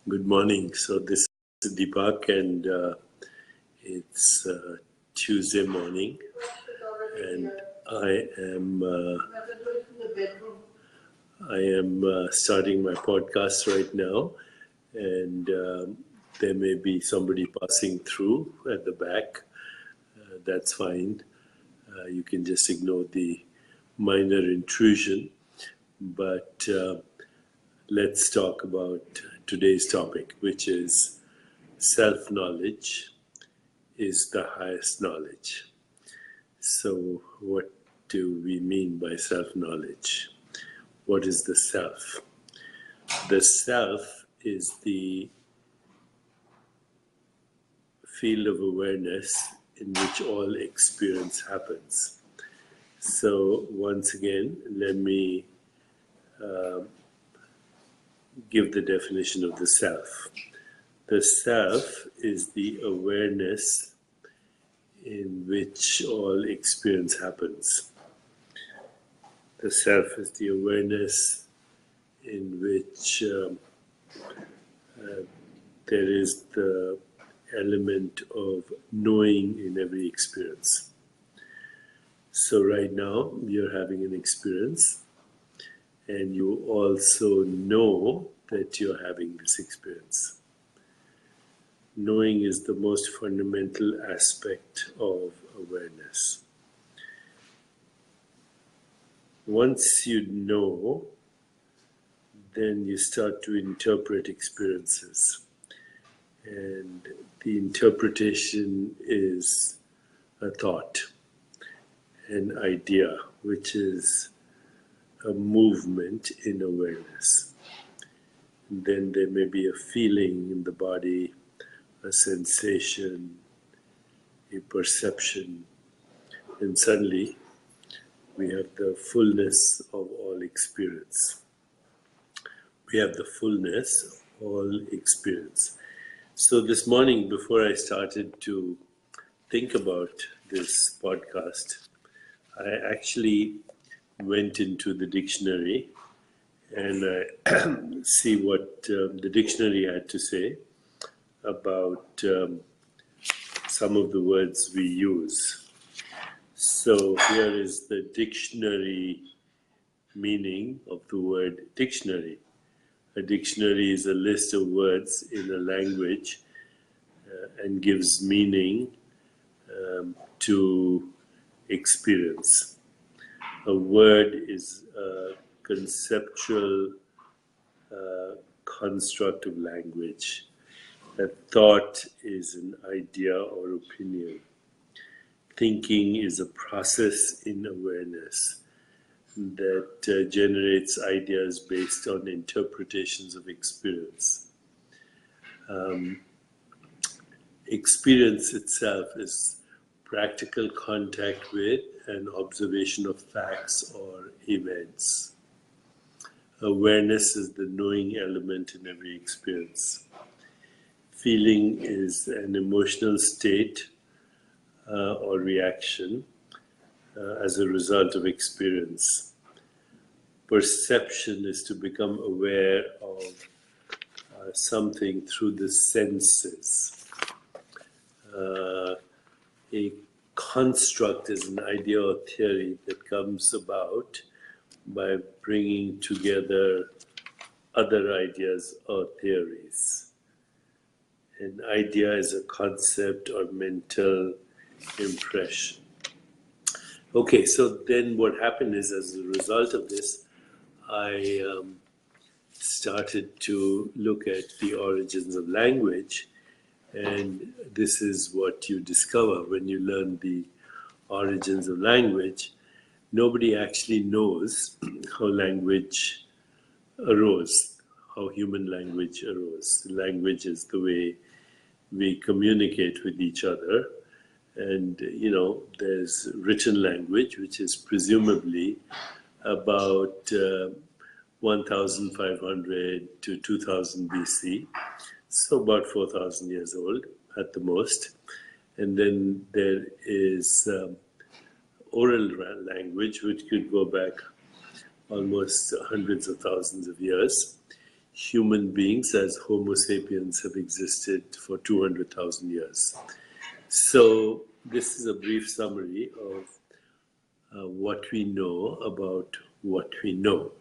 Good morning. So this is Deepak, and it's Tuesday morning, and I am starting my podcast right now, and there may be somebody passing through at the back. That's fine. You can just ignore the minor intrusion, but let's talk about today's topic, which is self-knowledge is the highest knowledge. So what do we mean by self-knowledge? What is the self? The self is the field of awareness in which all experience happens. So once again, let me give the definition of the self. The self is the awareness in which all experience happens. The self is the awareness in which there is the element of knowing in every experience. So right now, you're having an experience, and you also know that you're having this experience. Knowing is the most fundamental aspect of awareness. Once you know, then you start to interpret experiences. And the interpretation is a thought, an idea, which is a movement in awareness. And then there may be a feeling in the body, a sensation, a perception, and suddenly we have the fullness of all experience. We have the fullness of all experience. So this morning, before I started to think about this podcast, I actually went into the dictionary and I see what the dictionary had to say about some of the words we use. So here is the dictionary meaning of the word dictionary. A dictionary is a list of words in a language and gives meaning to experience. A word is a conceptual construct of language. A thought is an idea or opinion. Thinking is a process in awareness that generates ideas based on interpretations of experience. Experience itself is practical contact with and observation of facts or events. Awareness is the knowing element in every experience. Feeling is an emotional state or reaction as a result of experience. Perception is to become aware of something through the senses. A construct is an idea or theory that comes about by bringing together other ideas or theories. An idea is a concept or mental impression. Okay, so then what happened is, as a result of this, I started to look at the origins of language, and this is what you discover when you learn the origins of language. Nobody actually knows how language arose, how human language arose. Language is the way we communicate with each other. And, there's written language, which is presumably about 1,500 to 2,000 BC. So about 4,000 years old at the most. And then there is oral language, which could go back almost hundreds of thousands of years. human beings as Homo sapiens have existed for 200,000 years. So this is a brief summary of what we know about what we know.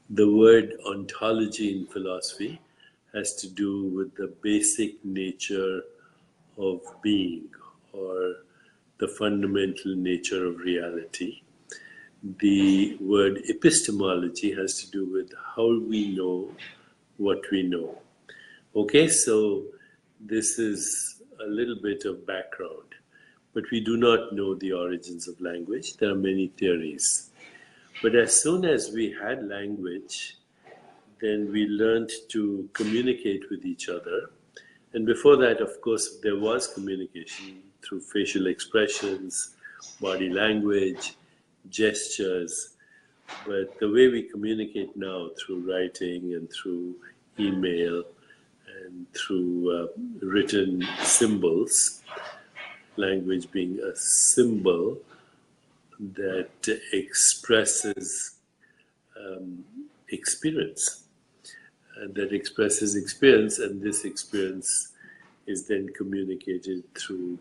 The word ontology in philosophy has to do with the basic nature of being, or the fundamental nature of reality. The word epistemology has to do with how we know what we know. Okay, so this is a little bit of background, but we do not know the origins of language. There are many theories. But as soon as we had language, then we learned to communicate with each other. And before that, of course, there was communication through facial expressions, body language, gestures. But the way we communicate now through writing and through email and through written symbols, language being a symbol that expresses experience. That expresses experience, and this experience is then communicated through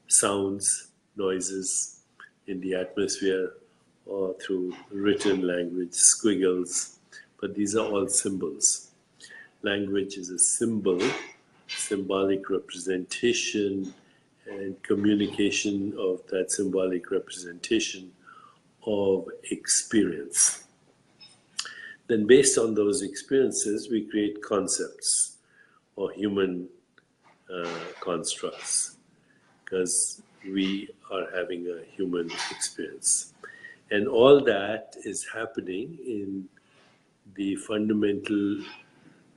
sounds, noises in the atmosphere, or through written language, squiggles, but these are all symbols. Language is a symbol, symbolic representation, and communication of that symbolic representation of experience. Then based on those experiences, we create concepts or human constructs, because we are having a human experience. And all that is happening in the fundamental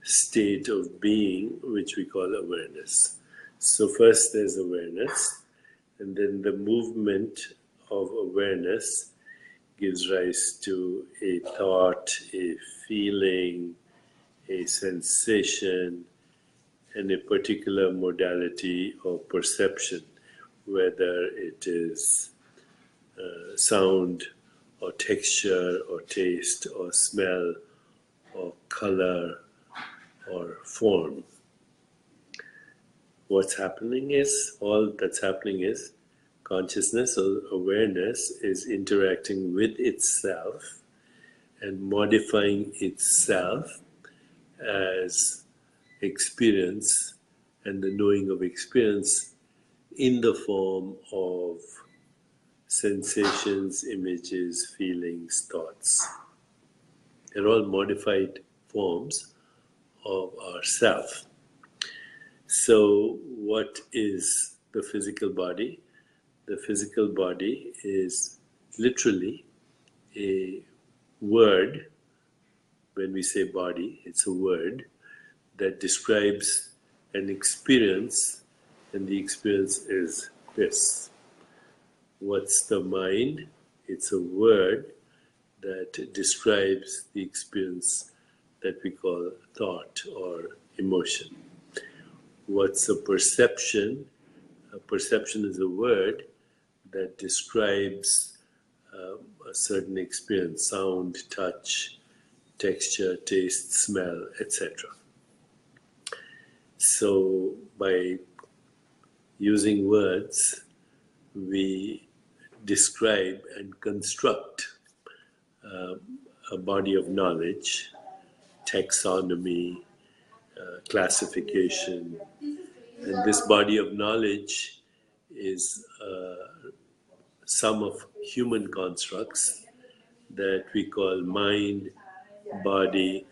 state of being, which we call awareness. So first there's awareness, and then the movement of awareness gives rise to a thought, a feeling, a sensation, and a particular modality of perception, whether it is sound or texture or taste or smell or color or form. What's happening is, all that's happening is, consciousness or awareness is interacting with itself and modifying itself as experience and the knowing of experience in the form of sensations, images, feelings, thoughts. They're all modified forms of ourself. So what is the physical body? The physical body is literally a word. When we say body, it's a word that describes an experience, and the experience is this. What's the mind? It's a word that describes the experience that we call thought or emotion. What's a perception? A perception is a word that describes a certain experience: sound, touch, texture, taste, smell, etc. So by using words, we describe and construct a body of knowledge, taxonomy, classification, and this body of knowledge is sum of human constructs that we call mind, body.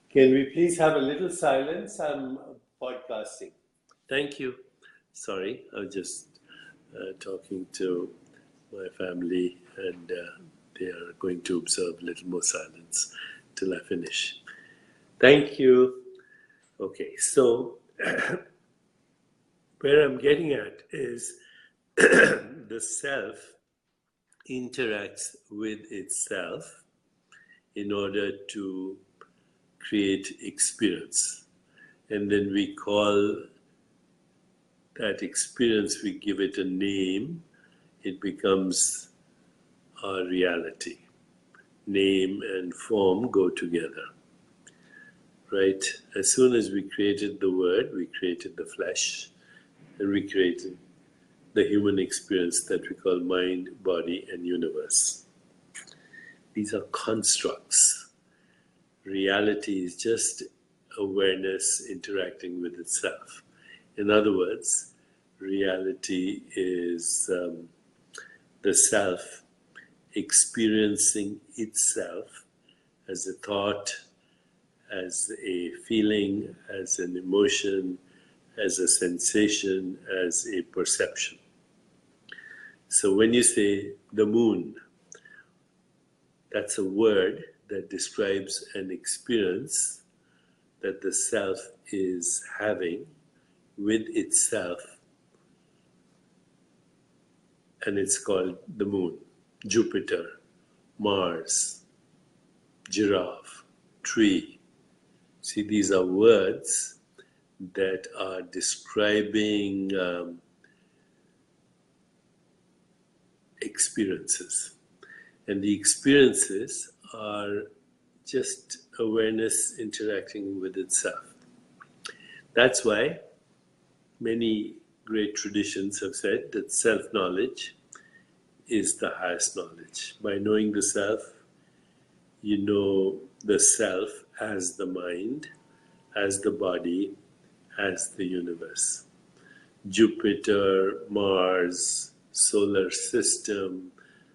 Can we please have a little silence? I'm podcasting. Thank you. Sorry, I was just talking to my family, and they are going to observe a little more silence till I finish. Thank you. Okay, so where I'm getting at is the self interacts with itself in order to create experience. And then we call that experience, we give it a name, it becomes our reality. Name and form go together. right? As soon as we created the word, we created the flesh, and we created the human experience that we call mind, body, and universe. These are constructs. Reality is just awareness interacting with itself. In other words, reality is the self experiencing itself as a thought, as a feeling, as an emotion, as a sensation, as a perception. So when you say the moon, that's a word that describes an experience that the self is having with itself, and it's called the moon. Jupiter, Mars, giraffe, tree. See, these are words that are describing experiences. And the experiences are just awareness interacting with itself. That's why many great traditions have said that self-knowledge is the highest knowledge. By knowing the self, you know the self as the mind, as the body, as the universe. Jupiter, Mars, solar system,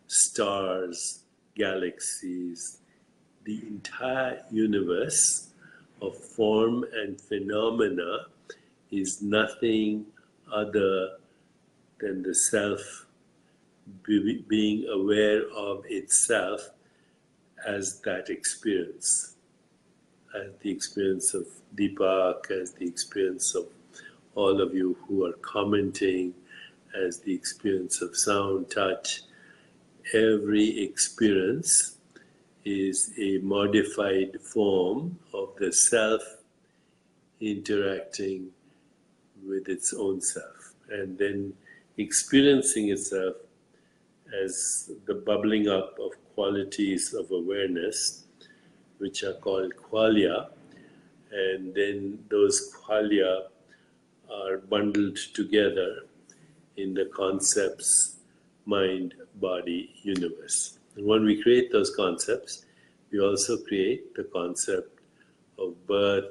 stars, galaxies, the entire universe of form and phenomena is nothing other than the self being aware of itself as that experience, as the experience of Deepak, as the experience of all of you who are commenting, as the experience of sound, touch. Every experience is a modified form of the self interacting with its own self, and then experiencing itself as the bubbling up of qualities of awareness, which are called qualia, and then those qualia are bundled together in the concepts mind, body, universe. And when we create those concepts, we also create the concept of birth,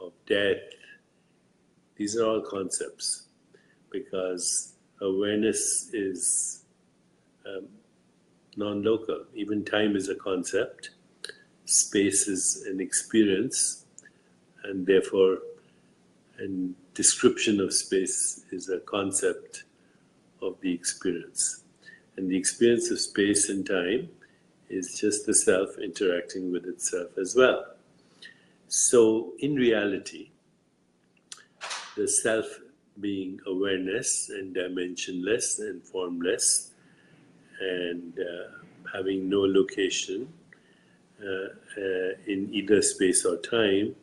of death. These are all concepts because awareness is non-local. Even time is a concept, space is an experience, and therefore a description of space is a concept of the experience. And the experience of space and time is just the self interacting with itself as well. So in reality, the self being awareness and dimensionless and formless and having no location in either space or time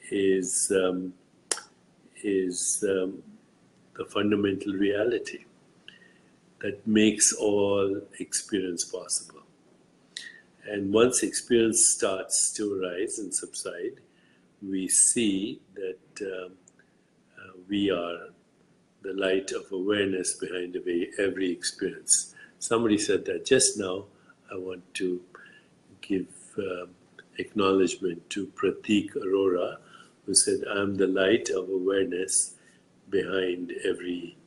is the fundamental reality that makes all experience possible. And once experience starts to arise and subside, we see that we are the light of awareness behind every experience. Somebody said that just now. I want to give acknowledgement to Pratik Arora, who said, I'm the light of awareness behind every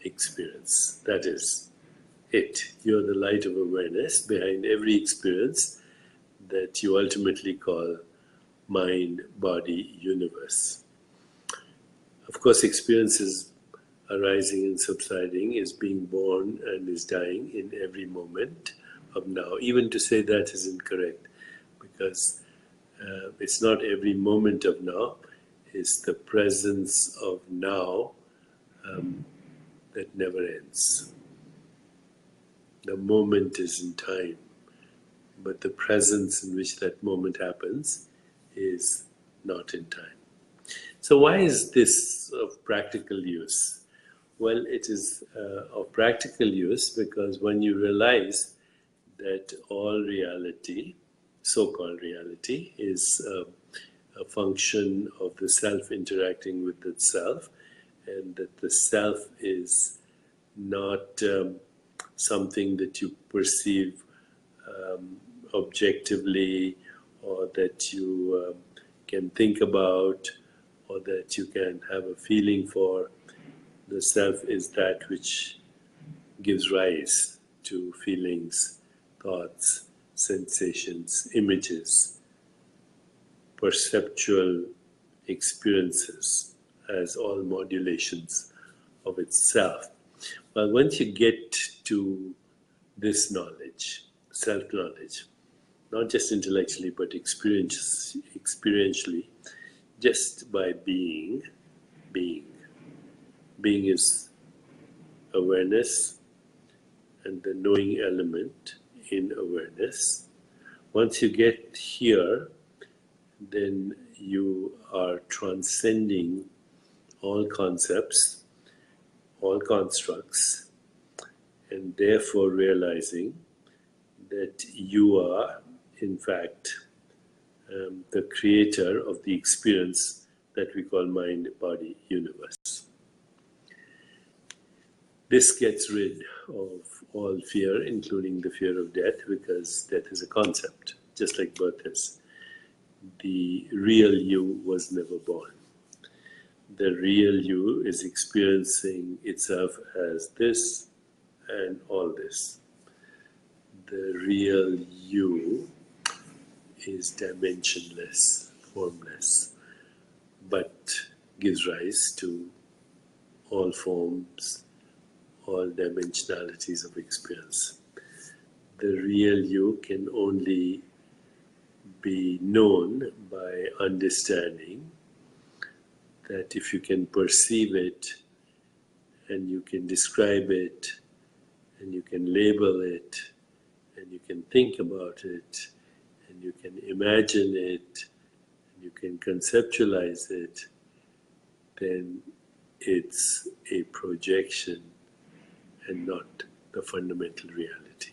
experience. That is it. You're the light of awareness behind every experience that you ultimately call mind, body, universe. Of course, experiences arising and subsiding is being born and is dying in every moment of now. Even to say that is incorrect, because it's not every moment of now, it's the presence of now that never ends. The moment is in time, but the presence in which that moment happens is not in time. So why is this of practical use? Well, it is of practical use because when you realize that all reality, so-called reality, is a function of the self interacting with itself, and that the self is not something that you perceive objectively, or that you can think about, or that you can have a feeling for. The self is that which gives rise to feelings, thoughts, sensations, images, perceptual experiences as all modulations of itself. Well, once you get to this knowledge, self-knowledge, not just intellectually but experientially, just by being is awareness and the knowing element in awareness. Once you get here, then you are transcending all concepts, all constructs, and therefore realizing that you are, in fact, the creator of the experience that we call mind, body, universe. This gets rid of all fear, including the fear of death, because death is a concept, just like birth is. The real you was never born. The real you is experiencing itself as this and all this. The real you is dimensionless, formless, but gives rise to all forms, all dimensionalities of experience. The real you can only be known by understanding that if you can perceive it, and you can describe it, and you can label it, and you can think about it, and you can imagine it, and you can conceptualize it, then it's a projection and not the fundamental reality.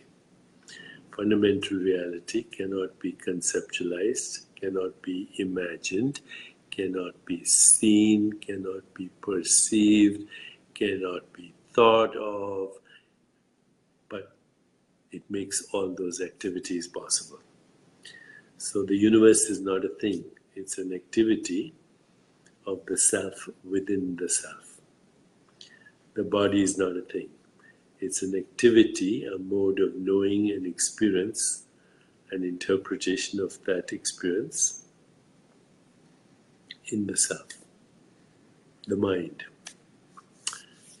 Fundamental reality cannot be conceptualized, cannot be imagined, cannot be seen, cannot be perceived, cannot be thought of, but it makes all those activities possible. So the universe is not a thing, it's an activity of the self within the self. The body is not a thing. It's an activity, a mode of knowing and experience, an interpretation of that experience in the self, the mind.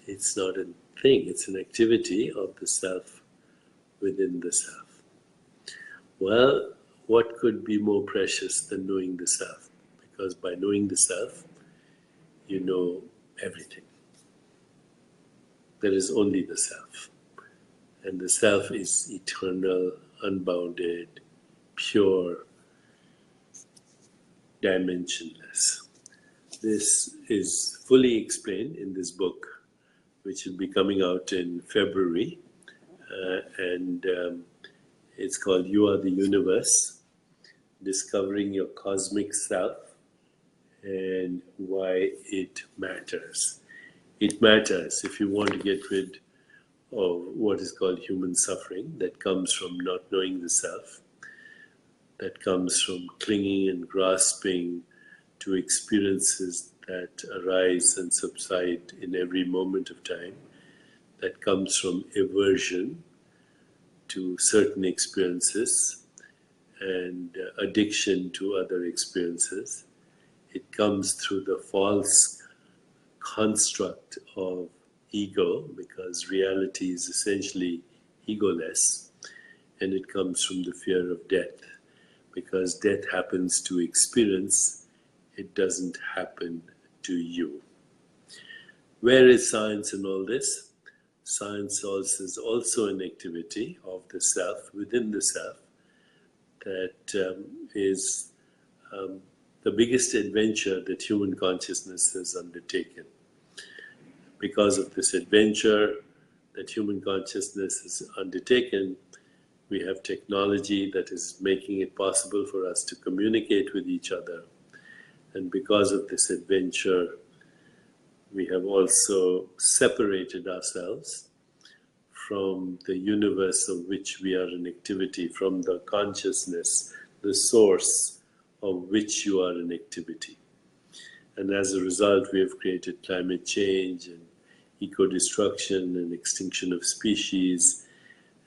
It's not a thing, it's an activity of the self within the self. Well, what could be more precious than knowing the self? Because by knowing the self, you know everything. There is only the self. And the self is eternal, unbounded, pure, dimensionless. This is fully explained in this book, which will be coming out in February. It's called You Are the Universe, Discovering Your Cosmic Self and Why It Matters. It matters if you want to get rid of what is called human suffering that comes from not knowing the self, that comes from clinging and grasping to experiences that arise and subside in every moment of time, that comes from aversion to certain experiences and addiction to other experiences. It comes through the false construct of ego, because reality is essentially egoless, and it comes from the fear of death, because death happens to experience, it doesn't happen to you. Where is science in all this? Science also is also an activity of the self, within the self, that is the biggest adventure that human consciousness has undertaken. Because of this adventure that human consciousness has undertaken, we have technology that is making it possible for us to communicate with each other. And because of this adventure, we have also separated ourselves from the universe of which we are in activity, from the consciousness, the source of which you are in activity. And as a result, we have created climate change and eco-destruction and extinction of species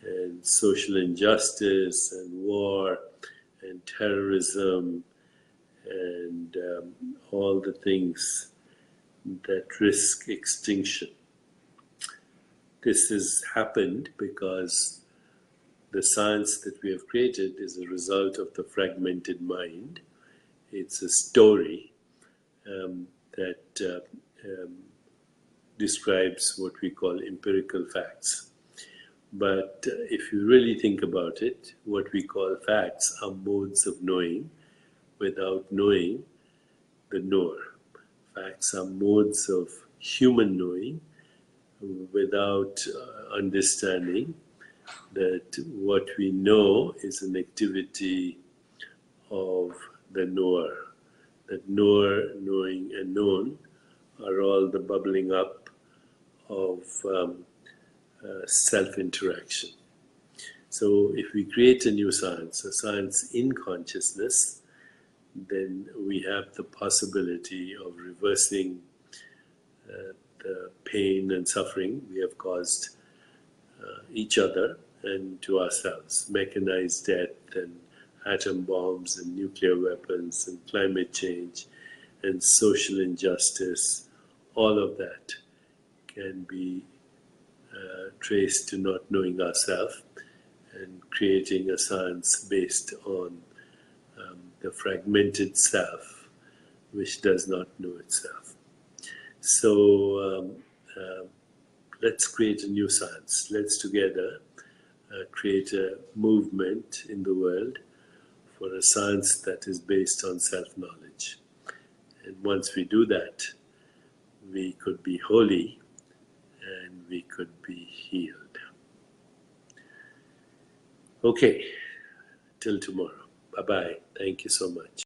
and social injustice and war and terrorism and all the things that risk extinction. This has happened because the science that we have created is a result of the fragmented mind. It's a story that describes what we call empirical facts. But if you really think about it, what we call facts are modes of knowing without knowing the knower. Facts are modes of human knowing without understanding that what we know is an activity of the knower. That knower, knowing, and known are all the bubbling up of self-interaction. So if we create a new science, a science in consciousness, then we have the possibility of reversing the pain and suffering we have caused each other and to ourselves. Mechanized death and atom bombs and nuclear weapons and climate change and social injustice, all of that can be traced to not knowing ourselves and creating a science based on the fragmented self, which does not know itself. So let's create a new science. Let's together create a movement in the world for a science that is based on self-knowledge. And once we do that, we could be holy and we could be healed. Okay, till tomorrow. Bye-bye. Thank you so much.